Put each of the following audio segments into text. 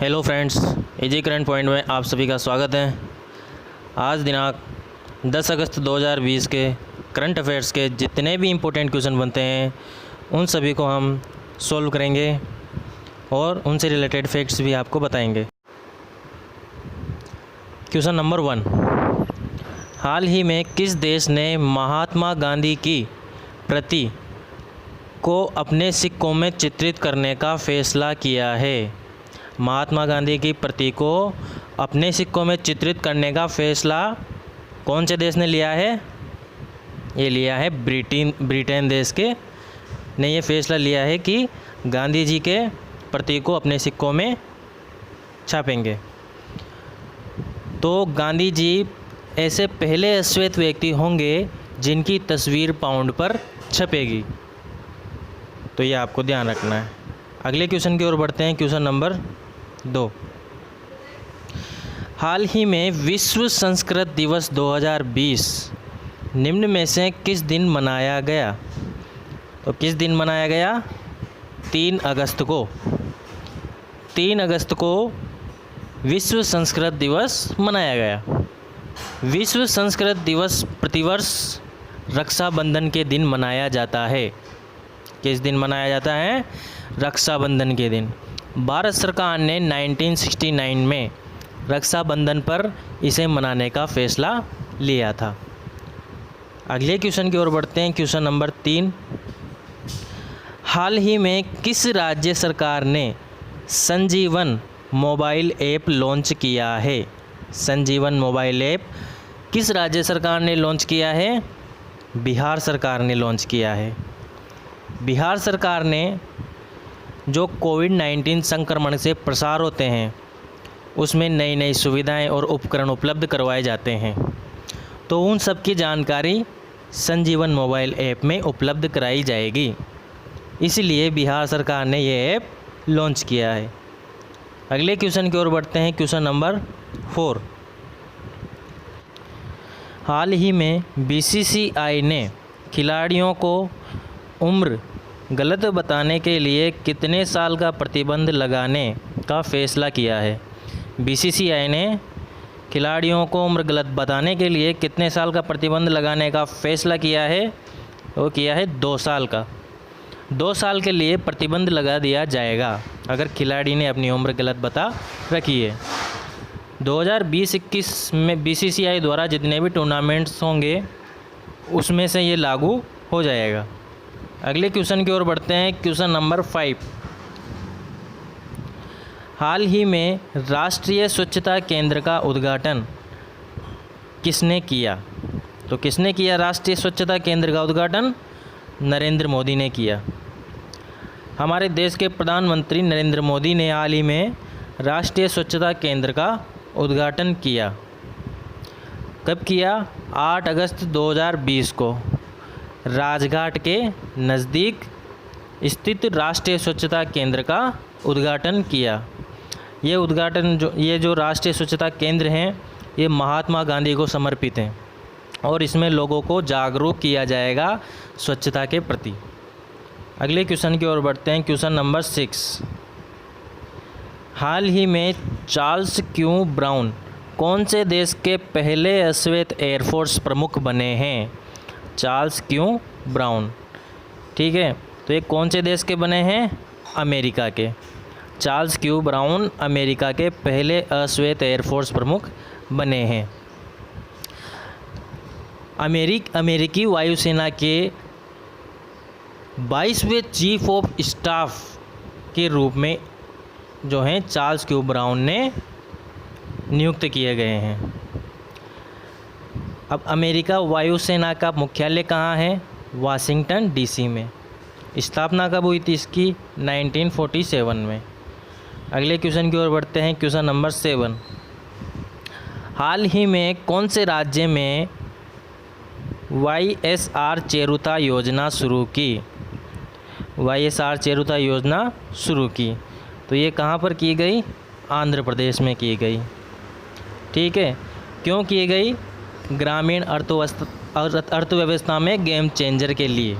Hello friends, एजी current point में आप सभी का स्वागत है। आज दिनांक 10 अगस्त 2020 के करंट अफेयर्स के जितने भी इम्पोर्टेंट क्वेश्चन बनते हैं उन सभी को हम सॉल्व करेंगे और उनसे रिलेटेड फैक्ट्स भी आपको बताएंगे। क्वेश्चन नंबर 1, हाल ही में किस देश ने महात्मा गांधी की प्रति को अपने सिक्कों में चित्रित करने का फैसला किया है? महात्मा गांधी की प्रति को अपने सिक्कों में चित्रित करने का फैसला कौन से देश ने लिया है? ये लिया है ब्रिटेन देश के ने ये फैसला लिया है कि गांधी जी के प्रति को अपने सिक्कों में छापेंगे। तो गांधी जी ऐसे पहले श्वेत व्यक्ति होंगे जिनकी तस्वीर पाउंड पर छपेगी, तो ये आपको ध्यान रखना है। अगले क्वेश्चन की ओर बढ़ते हैं। क्वेश्चन नंबर 2, हाल ही में विश्व संस्कृत दिवस 2020 निम्न में से किस दिन मनाया गया? तो किस दिन मनाया गया? 3 अगस्त को। 3 अगस्त को विश्व संस्कृत दिवस मनाया गया। विश्व संस्कृत दिवस प्रतिवर्ष रक्षाबंधन के दिन मनाया जाता है। किस दिन मनाया जाता है? रक्षाबंधन के दिन। भारत सरकार ने 1969 में रक्षाबंधन पर इसे मनाने का फैसला लिया था। अगले क्वेश्चन की ओर बढ़ते हैं। क्वेश्चन नंबर 3, हाल ही में किस राज्य सरकार ने संजीवन मोबाइल ऐप लॉन्च किया है? संजीवन मोबाइल ऐप किस राज्य सरकार ने लॉन्च किया है? बिहार सरकार ने लॉन्च किया है। बिहार सरकार ने जो कोविड-19 संक्रमण से प्रसार होते हैं उसमें नई नई सुविधाएं और उपकरण उपलब्ध करवाए जाते हैं, तो उन सब की जानकारी संजीवन मोबाइल ऐप में उपलब्ध कराई जाएगी। इसलिए बिहार सरकार ने ये ऐप लॉन्च किया है। अगले क्वेश्चन की ओर बढ़ते हैं। क्वेश्चन नंबर 4, हाल ही में बीसीसीआई ने खिलाड़ियों को उम्र गलत बताने के लिए कितने साल का प्रतिबंध लगाने का फैसला किया है? बीसीसीआई ने खिलाड़ियों को उम्र गलत बताने के लिए कितने साल का प्रतिबंध लगाने का फैसला किया है? वो किया है 2 साल का। 2 साल के लिए प्रतिबंध लगा दिया जाएगा अगर खिलाड़ी ने अपनी उम्र गलत बता रखी है। 2020-21 में बीसीसीआई द्वारा जितने भी टूर्नामेंट्स होंगे उसमें से ये लागू हो जाएगा। अगले क्वेश्चन की ओर बढ़ते हैं। क्वेश्चन नंबर 5, हाल ही में राष्ट्रीय स्वच्छता केंद्र का उद्घाटन किसने किया? तो किसने किया राष्ट्रीय स्वच्छता केंद्र का उद्घाटन? नरेंद्र मोदी ने किया। हमारे देश के प्रधानमंत्री नरेंद्र मोदी ने हाल ही में राष्ट्रीय स्वच्छता केंद्र का उद्घाटन किया। कब किया? 8 अगस्त 2020 को राजघाट के नज़दीक स्थित राष्ट्रीय स्वच्छता केंद्र का उद्घाटन किया। ये जो राष्ट्रीय स्वच्छता केंद्र हैं ये महात्मा गांधी को समर्पित हैं और इसमें लोगों को जागरूक किया जाएगा स्वच्छता के प्रति। अगले क्वेश्चन की ओर बढ़ते हैं। क्वेश्चन नंबर 6, हाल ही में चार्ल्स क्यू ब्राउन कौन से देश के पहले श्वेत एयरफोर्स प्रमुख बने हैं? चार्ल्स क्यू ब्राउन, ठीक है, तो ये कौन से देश के बने हैं? अमेरिका के। चार्ल्स क्यू ब्राउन अमेरिका के पहले अश्वेत एयरफोर्स प्रमुख बने हैं। अमेरिकी वायुसेना के 22वें चीफ ऑफ स्टाफ के रूप में जो हैं चार्ल्स क्यू ब्राउन ने नियुक्त किए गए हैं। अब अमेरिका वायुसेना का मुख्यालय कहाँ है? वाशिंगटन डीसी में। स्थापना कब हुई थी इसकी? 1947 में। अगले क्वेश्चन की ओर बढ़ते हैं। क्वेश्चन नंबर 7, हाल ही में कौन से राज्य में YSR चेरुता योजना शुरू की? YSR चेरुता योजना शुरू की, तो ये कहाँ पर की गई? आंध्र प्रदेश में की गई, ठीक है। क्यों की गई? ग्रामीण अर्थव्यवस्था में गेम चेंजर के लिए,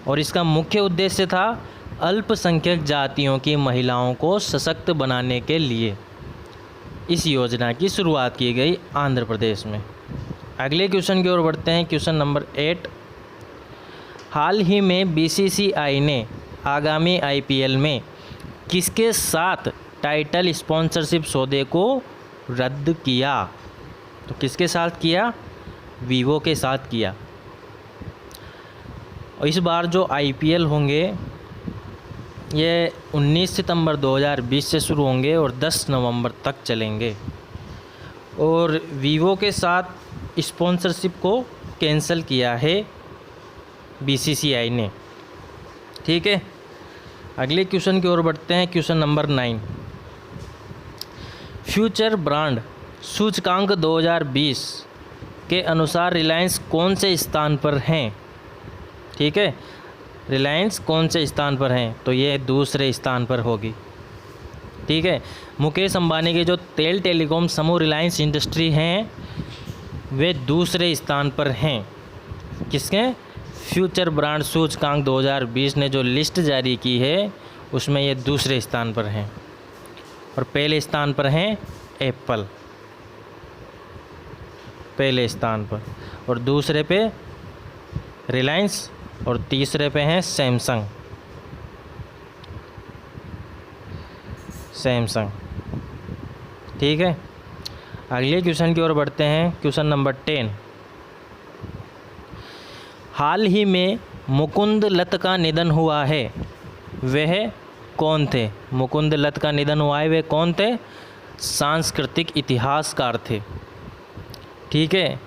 और इसका मुख्य उद्देश्य था अल्पसंख्यक जातियों की महिलाओं को सशक्त बनाने के लिए इस योजना की शुरुआत की गई आंध्र प्रदेश में। अगले क्वेश्चन की ओर बढ़ते हैं। क्वेश्चन नंबर 8, हाल ही में बीसीसीआई ने आगामी आईपीएल में किसके साथ टाइटल स्पॉन्सरशिप सौदे को रद्द किया? तो किसके साथ किया? वीवो के साथ किया। और इस बार जो आईपीएल होंगे ये 19 सितंबर 2020 से शुरू होंगे और 10 नवंबर तक चलेंगे। और वीवो के साथ स्पॉन्सरशिप को कैंसिल किया है बीसीसीआई ने। ठीक है, अगले क्वेश्चन की ओर बढ़ते हैं। क्वेश्चन नंबर 9, फ्यूचर ब्रांड सूचकांक 2020 के अनुसार रिलायंस कौन से स्थान पर हैं? ठीक है, रिलायंस कौन से स्थान पर हैं? तो ये दूसरे स्थान पर होगी। ठीक है, मुकेश अंबानी के जो तेल टेलीकॉम समूह रिलायंस इंडस्ट्री हैं वे दूसरे स्थान पर हैं। किसके? फ्यूचर ब्रांड सूचकांक 2020 ने जो लिस्ट जारी की है उसमें ये दूसरे स्थान पर हैं और पहले स्थान पर हैं एप्पल, पहले स्थान पर, और दूसरे पे रिलायंस और तीसरे पे हैं सैमसंग। ठीक है, अगले क्वेश्चन की ओर बढ़ते हैं। क्वेश्चन नंबर 10, हाल ही में मुकुंद लत का निधन हुआ है, वह कौन थे? मुकुंद लत का निधन हुआ है, वे कौन थे? सांस्कृतिक इतिहासकार थे। ठीक है,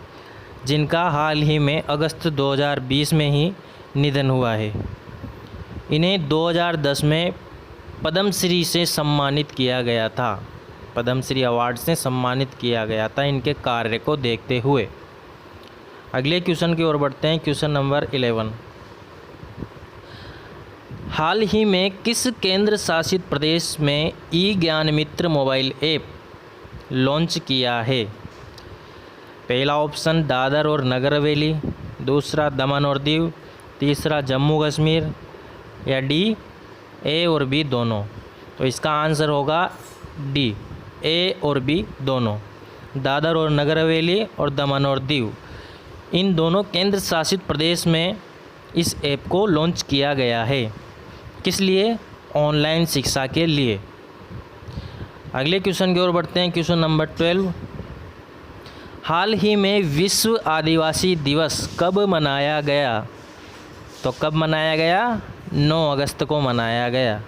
जिनका हाल ही में अगस्त 2020 में ही निधन हुआ है। इन्हें 2010 में पद्मश्री से सम्मानित किया गया था, पद्मश्री अवार्ड से सम्मानित किया गया था इनके कार्य को देखते हुए। अगले क्वेश्चन की ओर बढ़ते हैं। क्वेश्चन नंबर 11, हाल ही में किस केंद्र शासित प्रदेश में ई ज्ञान मित्र मोबाइल ऐप लॉन्च किया है? पहला ऑप्शन दादर और नगर हवेली, दूसरा दमन और दीव, तीसरा जम्मू कश्मीर, या डी ए और बी दोनों। तो इसका आंसर होगा डी, ए और बी दोनों। दादर और नगर हवेली और दमन और दीव, इन दोनों केंद्र शासित प्रदेश में इस ऐप को लॉन्च किया गया है। किस लिए? ऑनलाइन शिक्षा के लिए। अगले क्वेश्चन की ओर बढ़ते हैं। क्वेश्चन नंबर 12, हाल ही में विश्व आदिवासी दिवस कब मनाया गया? तो कब मनाया गया? 9 अगस्त को मनाया गया।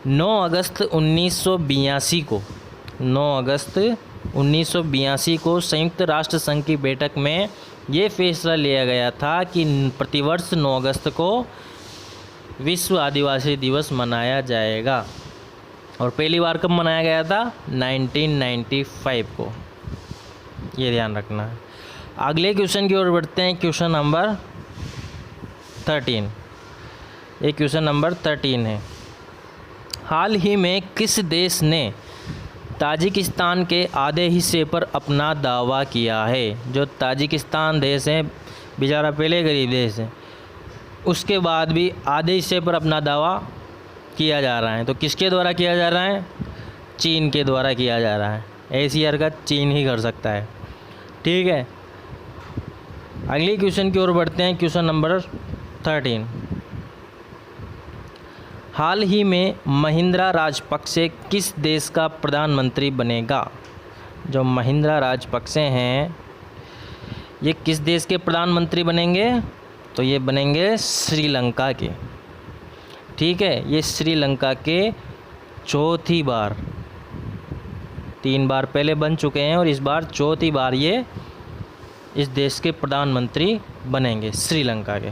9 अगस्त 1982 को, 9 अगस्त 1982 को संयुक्त राष्ट्र संघ की बैठक में ये फैसला लिया गया था कि प्रतिवर्ष 9 अगस्त को विश्व आदिवासी दिवस मनाया जाएगा। और पहली बार कब मनाया गया था? 1995 को, ये ध्यान रखना है। अगले क्वेश्चन की ओर बढ़ते हैं। क्वेश्चन नंबर 13, ये क्वेश्चन नंबर 13 है। हाल ही में किस देश ने ताजिकिस्तान के आधे हिस्से पर अपना दावा किया है? जो ताजिकिस्तान देश है बेचारा पहले गरीब देश है, उसके बाद भी आधे हिस्से पर अपना दावा किया जा रहा है। तो किसके द्वारा किया जा रहा है? चीन के द्वारा किया जा रहा है। ऐसी हरकत चीन ही कर सकता है। ठीक है, अगले क्वेश्चन की ओर बढ़ते हैं। क्वेश्चन नंबर 13, हाल ही में महिंद्रा राजपक्षे किस देश का प्रधानमंत्री बनेगा? जो महिंद्रा राजपक्षे हैं ये किस देश के प्रधानमंत्री बनेंगे? तो ये बनेंगे श्रीलंका के। ठीक है, ये श्रीलंका के चौथी बार, 3 बार पहले बन चुके हैं और इस बार चौथी बार ये इस देश के प्रधानमंत्री बनेंगे, श्रीलंका के।